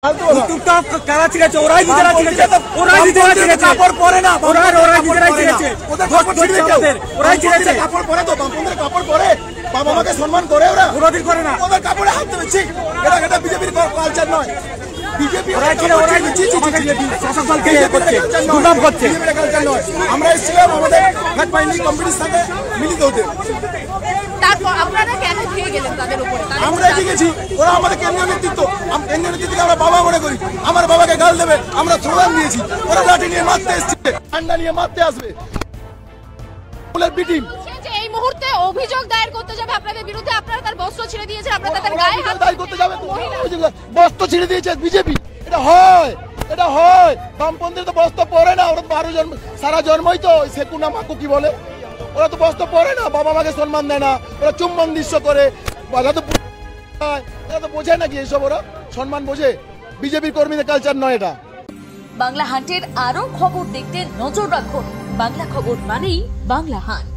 কারা ছিঁড়েছে? ওরাই নিজেরা ছিঁড়েছে, ওরাই নিজেরা ছিঁড়েছে, কাপড় পরে না, ওরাই নিজেরাই ছিঁড়েছে, ওরাই ছিঁড়েছে। কাপড় পরে তো বামপন্থীর কাপড় পরে, বাবা মাকে সম্মান করে, ওরা কোনোদিন করে না। ওদের কাপড়ে হাত দেবে, ঠিক এটা বিজেপির কালচার নয়। বিজেপি শাসক দলকে গুলাম করছে, কালচার নয়। আমরা এসেছিলাম আমাদের কম্পিটিশন থাকে মিলিত হতে। তারপর আপনারা কেন খেয়ে গেলেন তাদের উপরে? আমরা জিগেছি, ওরা আমাদের কেন্দ্রীয় নেতৃত্ব, কেন্দ্রীয় নেতৃত্বকে আমরা বাবা মনে করি। আমার বাবাকে গাল দেবে, আমরা স্লোগান দিয়েছি, ওরা লাঠি নিয়ে মারতে এসছে, ঠান্ডা নিয়ে মারতে আসবে। এই মুহূর্তে অভিযোগ দায়ের করতে যাবে আপনাদের বিরুদ্ধে, আপনারা তার বস্ত্র ছিঁড়ে দিয়েছেন, আপনারা তাদের গায়ে হাত দায়ের করতে যাবে, বস্ত্র ছিঁড়ে দিয়েছে বিজেপি। এটা হয়, এটা হয়। বামপন্থীরা তো বস্ত্র পরে না, ওরা তো সারা জন্মই তো সেকুনা মাকু কি বলে, ওরা তো বস্ত্র পরে না, বাবা মাকে সম্মান দেয় না, ওরা চুম্বন দৃশ্য করে, ওরা তো বোঝে নাকি এইসব, ওরা সম্মান বোঝে? বিজেপির কর্মীদের কালচার নয় এটা। বাংলা হান্টের আরো খবর দেখতে নজর রাখুন। বাংলা খবর মানেই বাংলা হান্ট।